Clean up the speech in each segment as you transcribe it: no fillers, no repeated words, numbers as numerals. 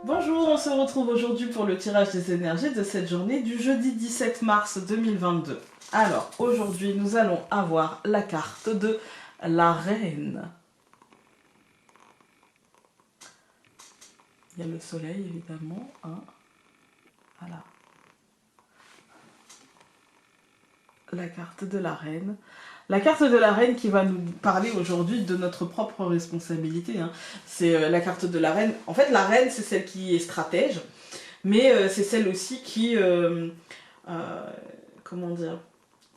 Bonjour, on se retrouve aujourd'hui pour le tirage des énergies de cette journée du jeudi 17 mars 2022. Alors, aujourd'hui, nous allons avoir la carte de la reine. Il y a le soleil, évidemment. Hein. Voilà. La carte de la reine. La carte de la reine qui va nous parler aujourd'hui de notre propre responsabilité. Hein. C'est la carte de la reine. En fait, la reine, c'est celle qui est stratège, mais c'est celle aussi qui, comment dire,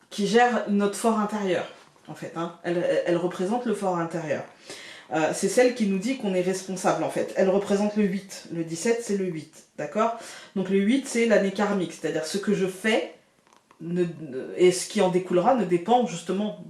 qui gère notre fort intérieur, en fait. Hein. Elle représente le fort intérieur. C'est celle qui nous dit qu'on est responsable, en fait. Elle représente le 8. Le 17, c'est le 8, d'accord? Donc le 8, c'est l'année karmique, c'est-à-dire ce que je fais et ce qui en découlera ne dépend justement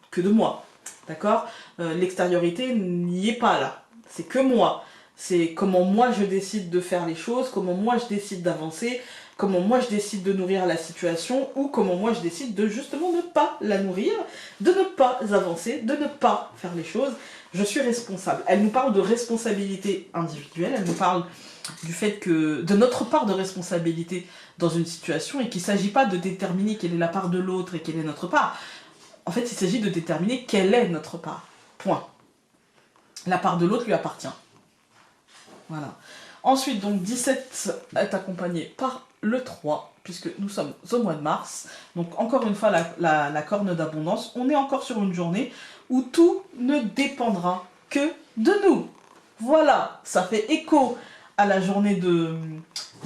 que de moi, d'accord? L'extériorité n'y est pas là, c'est que moi. C'est comment moi je décide de faire les choses, comment moi je décide d'avancer, comment moi je décide de nourrir la situation, ou comment moi je décide de justement ne pas la nourrir, de ne pas avancer, de ne pas faire les choses. Je suis responsable. Elle nous parle de responsabilité individuelle, elle nous parle du fait que, de notre part de responsabilité dans une situation, et qu'il ne s'agit pas de déterminer quelle est la part de l'autre et quelle est notre part. En fait, il s'agit de déterminer quelle est notre part. Point. La part de l'autre lui appartient. Voilà. Ensuite, donc 17 est accompagné par le 3, puisque nous sommes au mois de mars. Donc encore une fois, la corne d'abondance. On est encore sur une journée où tout ne dépendra que de nous. Voilà, ça fait écho à la journée de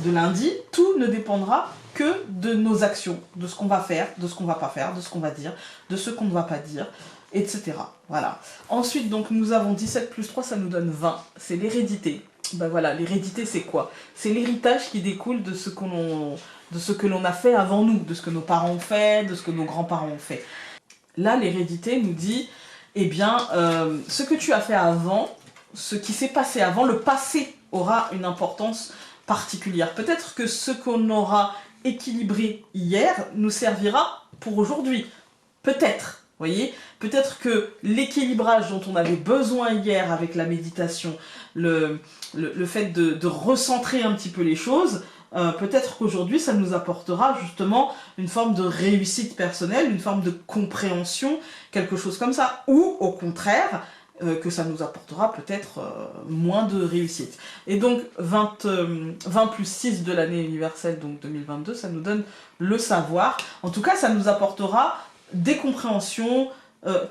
lundi. Tout ne dépendra que de nos actions, de ce qu'on va faire, de ce qu'on va pas faire, de ce qu'on va dire, de ce qu'on ne va pas dire, etc. Voilà. Ensuite, donc, nous avons 17 plus 3, ça nous donne 20. C'est l'hérédité. Ben voilà, l'hérédité, c'est quoi? C'est l'héritage qui découle de ce que l'on a fait avant nous, de ce que nos parents ont fait, de ce que nos grands-parents ont fait. Là, l'hérédité nous dit, eh bien, ce que tu as fait avant, ce qui s'est passé avant, le passé aura une importance particulière. Peut-être que ce qu'on aura équilibré hier nous servira pour aujourd'hui. Peut-être, voyez. Peut-être que l'équilibrage dont on avait besoin hier avec la méditation, le fait de recentrer un petit peu les choses, peut-être qu'aujourd'hui ça nous apportera justement une forme de réussite personnelle, une forme de compréhension, quelque chose comme ça. Ou au contraire, que ça nous apportera peut-être moins de réussite. Et donc 20 plus 6 de l'année universelle, donc 2022, ça nous donne le savoir. En tout cas, ça nous apportera des compréhensions,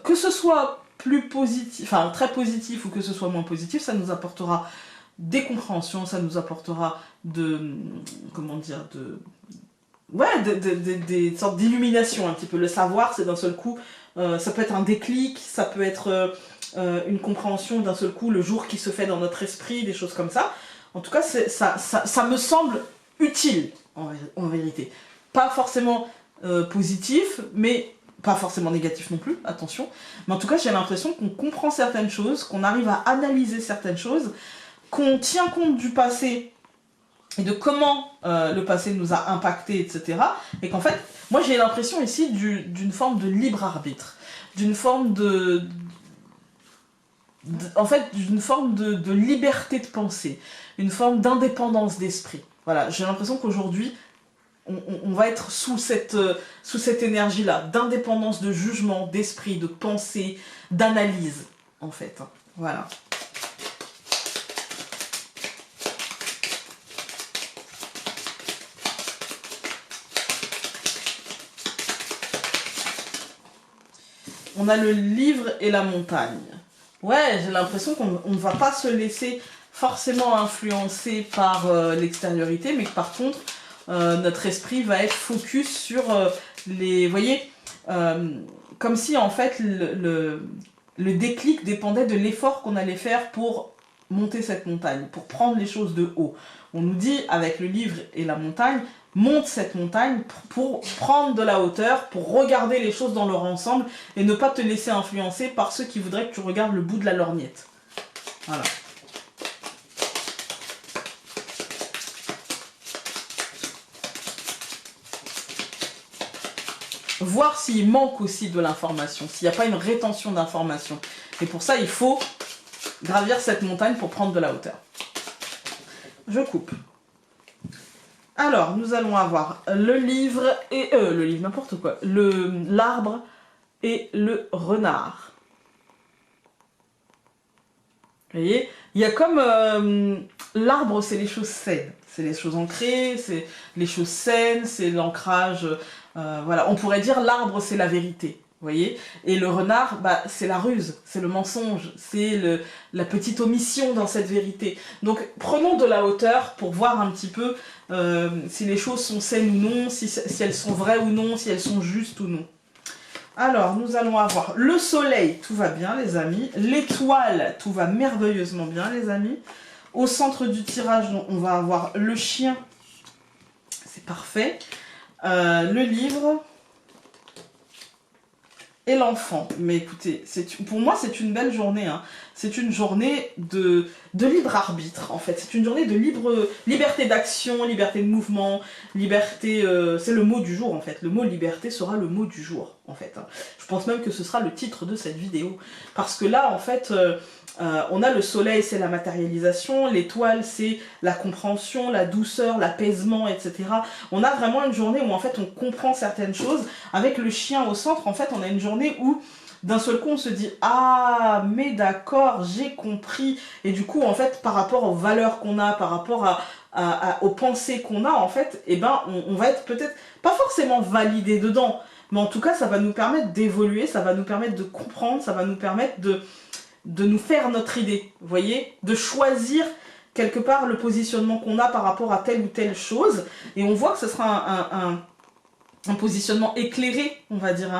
que ce soit plus positif, enfin très positif, ou que ce soit moins positif, ça nous apportera des compréhensions, ça nous apportera comment dire, des sortes d'illumination un petit peu. Le savoir, c'est d'un seul coup, ça peut être un déclic, ça peut être une compréhension d'un seul coup, le jour qui se fait dans notre esprit, des choses comme ça. En tout cas, ça me semble utile, en vérité. Pas forcément positif, mais pas forcément négatif non plus, attention. Mais en tout cas, j'ai l'impression qu'on comprend certaines choses, qu'on arrive à analyser certaines choses, qu'on tient compte du passé et de comment le passé nous a impacté, etc. Et qu'en fait, moi j'ai l'impression ici d'une forme de libre arbitre, d'une forme d'une forme de liberté de pensée, une forme d'indépendance d'esprit. Voilà, j'ai l'impression qu'aujourd'hui, on va être sous cette énergie-là, d'indépendance de jugement, d'esprit, de pensée, d'analyse, en fait. Voilà. On a le livre et la montagne. Ouais, j'ai l'impression qu'on ne va pas se laisser forcément influencer par l'extériorité, mais que par contre, notre esprit va être focus sur les... Vous voyez, comme si en fait le déclic dépendait de l'effort qu'on allait faire pour monter cette montagne, pour prendre les choses de haut. On nous dit, avec le livre et la montagne, monte cette montagne pour prendre de la hauteur, pour regarder les choses dans leur ensemble et ne pas te laisser influencer par ceux qui voudraient que tu regardes le bout de la lorgnette. Voilà. Voir s'il manque aussi de l'information, s'il n'y a pas une rétention d'information. Et pour ça, il faut gravir cette montagne pour prendre de la hauteur. je coupe. Alors, nous allons avoir le livre et... le livre, n'importe quoi. L'arbre et le renard. Vous voyez, il y a comme... l'arbre, c'est les choses saines. C'est les choses ancrées, c'est les choses saines, c'est l'ancrage... voilà, on pourrait dire l'arbre, c'est la vérité. Vous voyez? Et le renard, bah, c'est la ruse, c'est le mensonge, c'est la petite omission dans cette vérité. Donc prenons de la hauteur pour voir un petit peu si les choses sont saines ou non, si elles sont vraies ou non, si elles sont justes ou non. Alors, nous allons avoir le soleil, tout va bien les amis. L'étoile, tout va merveilleusement bien les amis. Au centre du tirage, on va avoir le chien, c'est parfait. Le livre... et l'enfant. Mais écoutez, pour moi c'est une belle journée. Hein. C'est une journée de libre arbitre en fait. C'est une journée de liberté d'action, liberté de mouvement, liberté... c'est le mot du jour en fait. Le mot liberté sera le mot du jour en fait. Hein. Je pense même que ce sera le titre de cette vidéo. Parce que là en fait... on a le soleil, c'est la matérialisation, l'étoile, c'est la compréhension, la douceur, l'apaisement, etc. On a vraiment une journée où en fait on comprend certaines choses. Avec le chien au centre, en fait, on a une journée où d'un seul coup on se dit « Ah, mais d'accord, j'ai compris ». Et du coup, en fait, par rapport aux valeurs qu'on a, par rapport aux pensées qu'on a, en fait, eh ben, on va être peut-être pas forcément validé dedans, mais en tout cas, ça va nous permettre d'évoluer, ça va nous permettre de comprendre, ça va nous permettre de nous faire notre idée, vous voyez, de choisir quelque part le positionnement qu'on a par rapport à telle ou telle chose, et on voit que ce sera un positionnement éclairé, on va dire,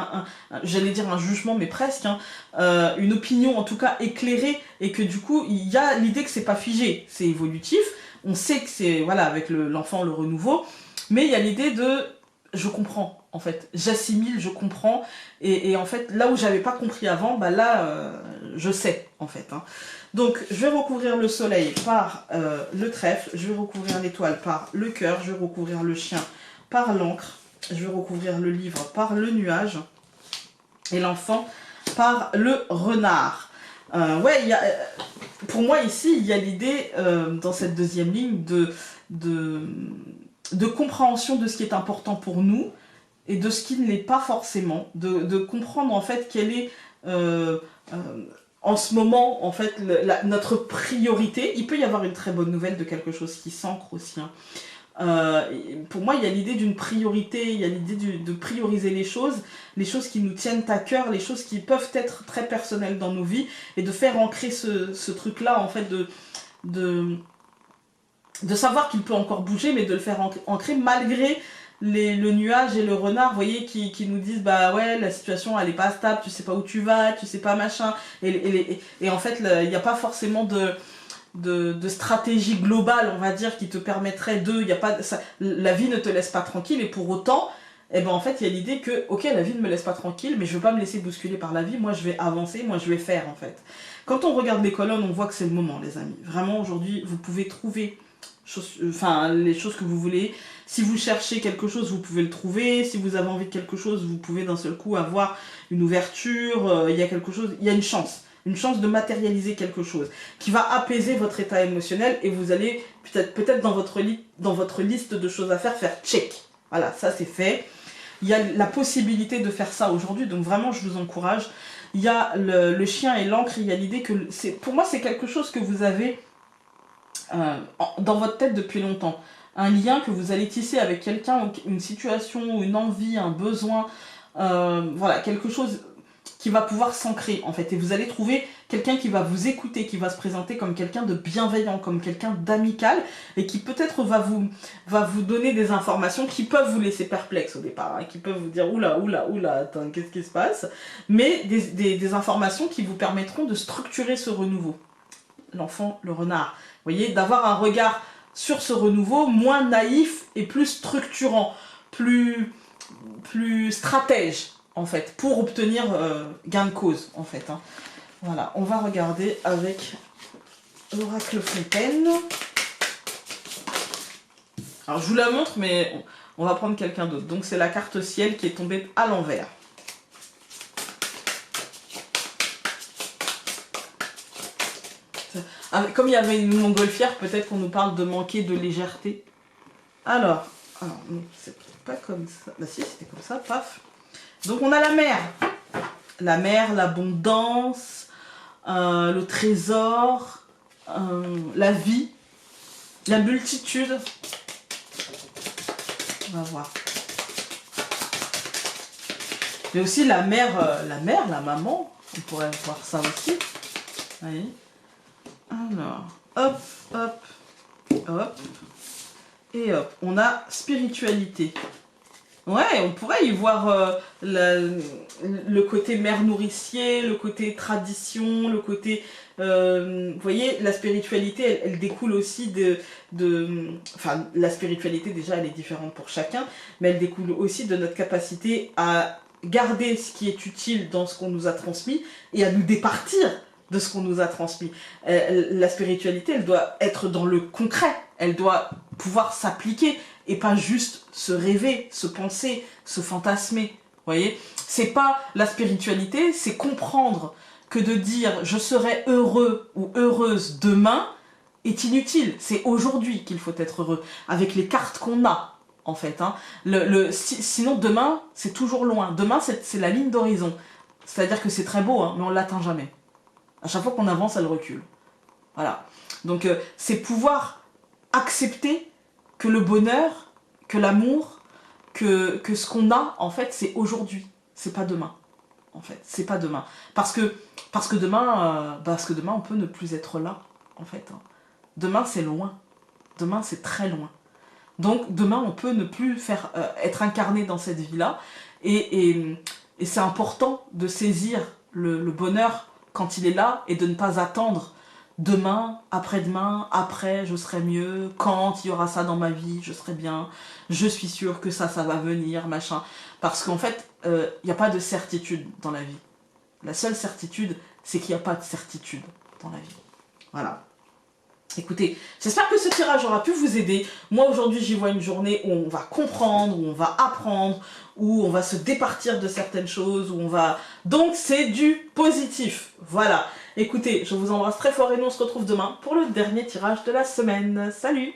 j'allais dire un jugement, mais presque, hein, une opinion en tout cas éclairée, et que du coup, il y a l'idée que c'est pas figé, c'est évolutif, on sait que c'est, voilà, avec l'enfant, le renouveau, mais il y a l'idée de... je comprends, en fait, j'assimile, je comprends, et en fait, là où j'avais pas compris avant, bah là, je sais, en fait. Hein. Donc, je vais recouvrir le soleil par le trèfle, je vais recouvrir l'étoile par le cœur, je vais recouvrir le chien par l'encre, je vais recouvrir le livre par le nuage, et l'enfant par le renard. Ouais, pour moi, ici, il y a l'idée, dans cette deuxième ligne, de compréhension de ce qui est important pour nous et de ce qui ne l'est pas forcément, de comprendre en fait quelle est en ce moment en fait notre priorité. Il peut y avoir une très bonne nouvelle de quelque chose qui s'ancre aussi. Hein. Pour moi, il y a l'idée d'une priorité, il y a l'idée de prioriser les choses qui nous tiennent à cœur, les choses qui peuvent être très personnelles dans nos vies, et de faire ancrer ce truc-là en fait de savoir qu'il peut encore bouger, mais de le faire ancrer malgré le nuage et le renard, vous voyez, qui nous disent bah ouais, la situation elle est pas stable, tu sais pas où tu vas, tu sais pas machin, et en fait il n'y a pas forcément de stratégie globale, on va dire, qui te permettrait la vie ne te laisse pas tranquille, et pour autant, eh ben en fait il y a l'idée que ok, la vie ne me laisse pas tranquille, mais je veux pas me laisser bousculer par la vie, moi je vais avancer, moi je vais faire en fait. Quand on regarde les colonnes, on voit que c'est le moment les amis, vraiment aujourd'hui vous pouvez trouver les choses que vous voulez. Si vous cherchez quelque chose, vous pouvez le trouver. Si vous avez envie de quelque chose, vous pouvez d'un seul coup avoir une ouverture. Il y a quelque chose, il y a une chance de matérialiser quelque chose qui va apaiser votre état émotionnel, et vous allez peut-être dans votre liste de choses à faire check. Voilà, ça c'est fait. Il y a la possibilité de faire ça aujourd'hui, donc vraiment je vous encourage. Il y a le chien et l'encre, il y a l'idée que pour moi c'est quelque chose que vous avez dans votre tête depuis longtemps, un lien que vous allez tisser avec quelqu'un, une situation, une envie, un besoin, voilà, quelque chose qui va pouvoir s'ancrer en fait, et vous allez trouver quelqu'un qui va vous écouter, qui va se présenter comme quelqu'un de bienveillant, comme quelqu'un d'amical, et qui peut-être va vous donner des informations qui peuvent vous laisser perplexe au départ, hein, qui peuvent vous dire oula, attends, qu'est-ce qui se passe, mais des informations qui vous permettront de structurer ce renouveau. L'enfant, le renard. Vous voyez, d'avoir un regard sur ce renouveau moins naïf et plus structurant, plus stratège, en fait, pour obtenir gain de cause, en fait. Hein. Voilà, on va regarder avec l'oracle Fontaine. Alors, je vous la montre, mais on va prendre quelqu'un d'autre. Donc, c'est la carte ciel qui est tombée à l'envers. Comme il y avait une montgolfière, peut-être qu'on nous parle de manquer de légèreté. Alors non, c'est pas comme ça. Bah si, c'était comme ça, paf. Donc on a la mer. La mer, l'abondance, le trésor, la vie, la multitude. On va voir. Mais aussi la mère, la maman. On pourrait voir ça aussi. Vous voyez. Alors, hop, hop, hop. Et hop, on a spiritualité. Ouais, on pourrait y voir le côté mère nourricier, le côté tradition, le côté... vous voyez, la spiritualité, elle découle aussi enfin, la spiritualité, déjà, elle est différente pour chacun, mais elle découle aussi de notre capacité à garder ce qui est utile dans ce qu'on nous a transmis et à nous départir de ce qu'on nous a transmis. La spiritualité, elle doit être dans le concret, elle doit pouvoir s'appliquer et pas juste se rêver, se penser, se fantasmer. Vous voyez, c'est pas la spiritualité, c'est comprendre que de dire je serai heureux ou heureuse demain est inutile. C'est aujourd'hui qu'il faut être heureux, avec les cartes qu'on a, en fait. Hein. Sinon, demain, c'est toujours loin. Demain, c'est la ligne d'horizon. C'est-à-dire que c'est très beau, hein, mais on ne l'atteint jamais. À chaque fois qu'on avance, elle recule. Voilà. Donc, c'est pouvoir accepter que le bonheur, que l'amour, que ce qu'on a, en fait, c'est aujourd'hui. C'est pas demain. En fait, c'est pas demain. Parce que demain, on peut ne plus être là, en fait. Hein. Demain, c'est loin. Demain, c'est très loin. Donc, demain, on peut ne plus être incarné dans cette vie-là. Et c'est important de saisir le bonheur quand il est là et de ne pas attendre demain, après-demain, après, je serai mieux, quand il y aura ça dans ma vie, je serai bien, je suis sûre que ça va venir, machin. Parce qu'en fait, il n'y a pas de certitude dans la vie. La seule certitude, c'est qu'il n'y a pas de certitude dans la vie. Voilà. Écoutez, j'espère que ce tirage aura pu vous aider. Moi, aujourd'hui, j'y vois une journée où on va comprendre, où on va apprendre, où on va se départir de certaines choses, où on va... Donc, c'est du positif. Voilà. Écoutez, je vous embrasse très fort et nous, on se retrouve demain pour le dernier tirage de la semaine. Salut!